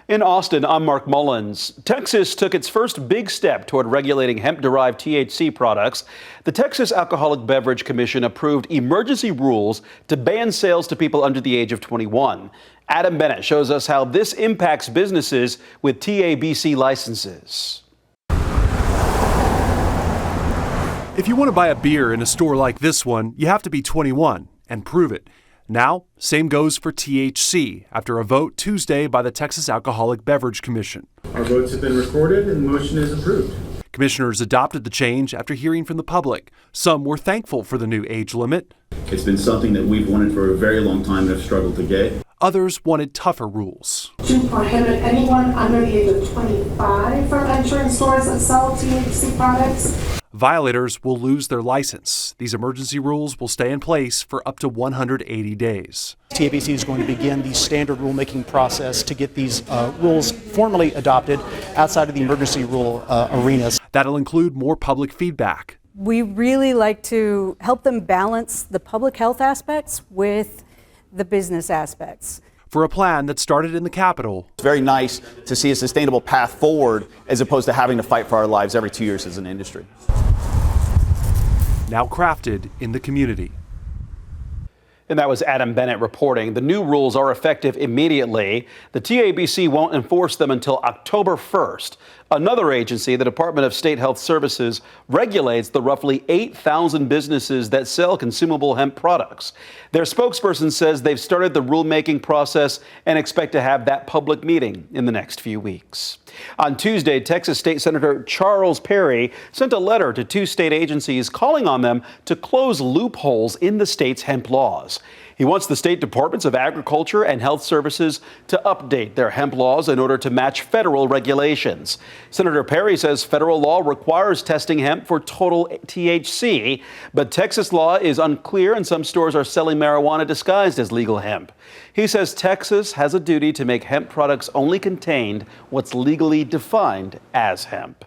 In Austin, I'm Mark Mullins. Texas took its first big step toward regulating hemp-derived THC products. The Texas Alcoholic Beverage Commission approved emergency rules to ban sales to people under the age of 21. Adam Bennett shows us how this impacts businesses with TABC licenses. If you want to buy a beer in a store like this one, you have to be 21 and prove it. Now, same goes for THC after a vote Tuesday by the Texas Alcoholic Beverage Commission. Our votes have been recorded and the motion is approved. Commissioners adopted the change after hearing from the public. Some were thankful for the new age limit. It's been something that we've wanted for a very long time and have struggled to get. Others wanted tougher rules. To prohibit anyone under the age of 25 from entering stores that sell THC products. Violators will lose their license. These emergency rules will stay in place for up to 180 days. TABC is going to begin the standard rulemaking process to get these rules formally adopted outside of the emergency rule arenas. That'll include more public feedback. We really like to help them balance the public health aspects with the business aspects. For a plan that started in the Capitol. It's very nice to see a sustainable path forward as opposed to having to fight for our lives every 2 years as an industry. Now crafted in the community. And that was Adam Bennett reporting. The new rules are effective immediately. The TABC won't enforce them until October 1st. Another agency, the Department of State Health Services, regulates the roughly 8,000 businesses that sell consumable hemp products. Their spokesperson says they've started the rulemaking process and expect to have that public meeting in the next few weeks. On Tuesday, Texas State Senator Charles Perry sent a letter to two state agencies calling on them to close loopholes in the state's hemp laws. He wants the state departments of Agriculture and Health Services to update their hemp laws in order to match federal regulations. Senator Perry says federal law requires testing hemp for total THC, but Texas law is unclear and some stores are selling marijuana disguised as legal hemp. He says Texas has a duty to make hemp products only contain what's legally defined as hemp.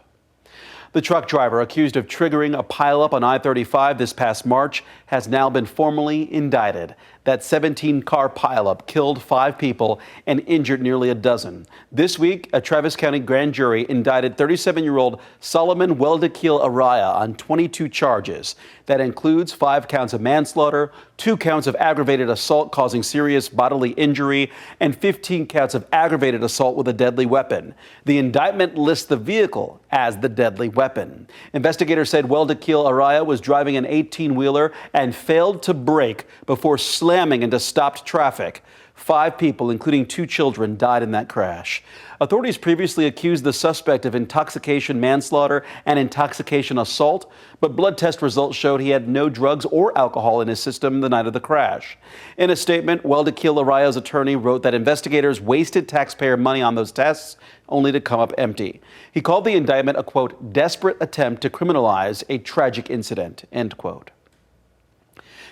The truck driver accused of triggering a pileup on I-35 this past March has now been formally indicted. That 17-car pileup killed 5 people and injured nearly a dozen. This week, a Travis County grand jury indicted 37-year-old Solomon Weldekil Araya on 22 charges. That includes 5 counts of manslaughter, 2 counts of aggravated assault causing serious bodily injury, and 15 counts of aggravated assault with a deadly weapon. The indictment lists the vehicle as the deadly weapon. Investigators said Weldekil Araya was driving an 18-wheeler and failed to brake before slamming into stopped traffic. 5 people, including 2 children, died in that crash. Authorities previously accused the suspect of intoxication manslaughter and intoxication assault, but blood test results showed he had no drugs or alcohol in his system the night of the crash. In a statement, Weldekil Araya's attorney wrote that investigators wasted taxpayer money on those tests only to come up empty. He called the indictment a, quote, desperate attempt to criminalize a tragic incident, end quote.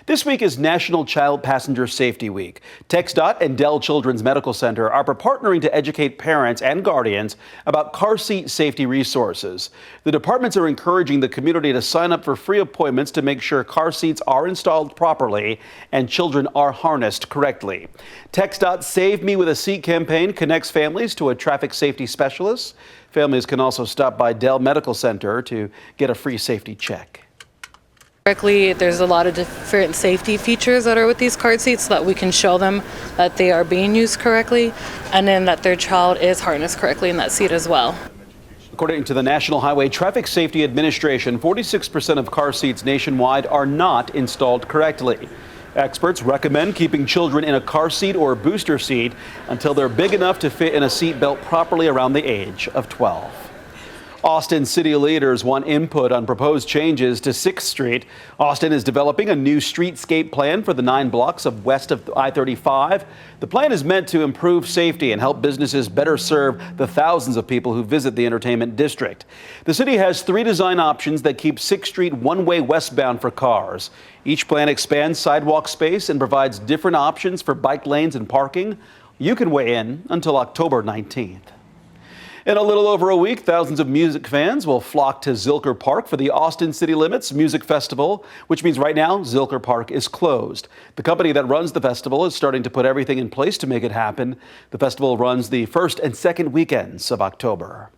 This week is National Child Passenger Safety Week. TxDOT and Dell Children's Medical Center are partnering to educate parents and guardians about car seat safety resources. The departments are encouraging the community to sign up for free appointments to make sure car seats are installed properly and children are harnessed correctly. TxDOT's Save Me with a Seat campaign connects families to a traffic safety specialist. Families can also stop by Dell Medical Center to get a free safety check. There's a lot of different safety features that are with these car seats so that we can show them that they are being used correctly and then that their child is harnessed correctly in that seat as well. According to the National Highway Traffic Safety Administration, 46% of car seats nationwide are not installed correctly. Experts recommend keeping children in a car seat or booster seat until they're big enough to fit in a seat belt properly around the age of 12. Austin city leaders want input on proposed changes to 6th Street. Austin is developing a new streetscape plan for the 9 blocks of west of I-35. The plan is meant to improve safety and help businesses better serve the thousands of people who visit the entertainment district. The city has 3 design options that keep 6th Street one-way westbound for cars. Each plan expands sidewalk space and provides different options for bike lanes and parking. You can weigh in until October 19th. In a little over a week, thousands of music fans will flock to Zilker Park for the Austin City Limits Music Festival, which means right now Zilker Park is closed. The company that runs the festival is starting to put everything in place to make it happen. The festival runs the first and second weekends of October.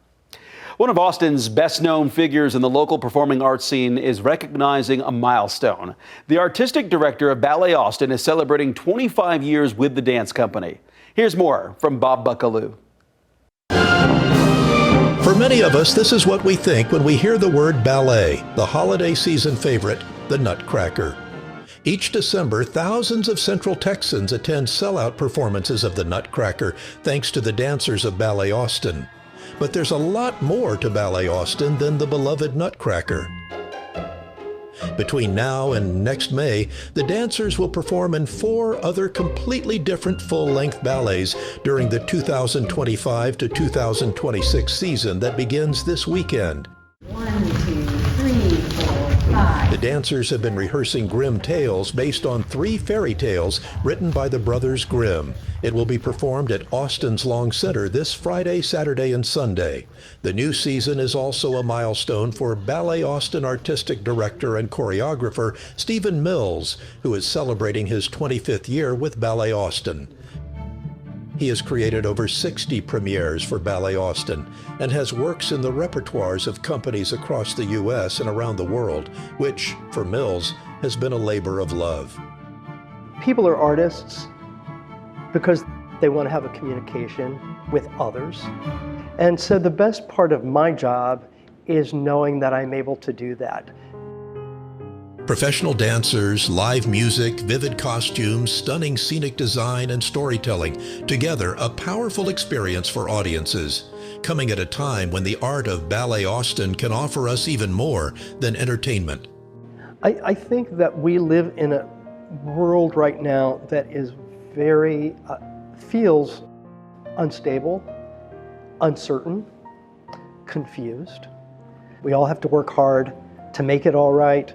One of Austin's best-known figures in the local performing arts scene is recognizing a milestone. The artistic director of Ballet Austin is celebrating 25 years with the dance company. Here's more from Bob Buckaloo. For many of us, this is what we think when we hear the word ballet, the holiday season favorite, the Nutcracker. Each December, thousands of Central Texans attend sellout performances of the Nutcracker thanks to the dancers of Ballet Austin. But there's a lot more to Ballet Austin than the beloved Nutcracker. Between now and next May, the dancers will perform in 4 other completely different full-length ballets during the 2025 to 2026 season that begins this weekend. 1, 2, 3, 4, 5. The dancers have been rehearsing Grimm tales based on 3 fairy tales written by the brothers Grimm. It will be performed at Austin's Long Center this Friday, Saturday, and Sunday. The new season is also a milestone for Ballet Austin artistic director and choreographer Stephen Mills, who is celebrating his 25th year with Ballet Austin. He has created over 60 premieres for Ballet Austin and has works in the repertoires of companies across the U.S. and around the world, which, for Mills, has been a labor of love. People are artists because they want to have a communication with others. And so the best part of my job is knowing that I'm able to do that. Professional dancers, live music, vivid costumes, stunning scenic design, and storytelling. Together, a powerful experience for audiences. Coming at a time when the art of Ballet Austin can offer us even more than entertainment. I think that we live in a world right now that is very, feels unstable, uncertain, confused. We all have to work hard to make it all right,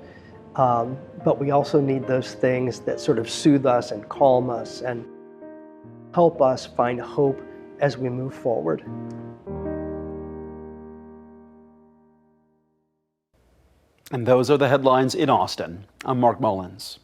but we also need those things that sort of soothe us and calm us and help us find hope as we move forward. And those are the headlines in Austin. I'm Mark Mullins.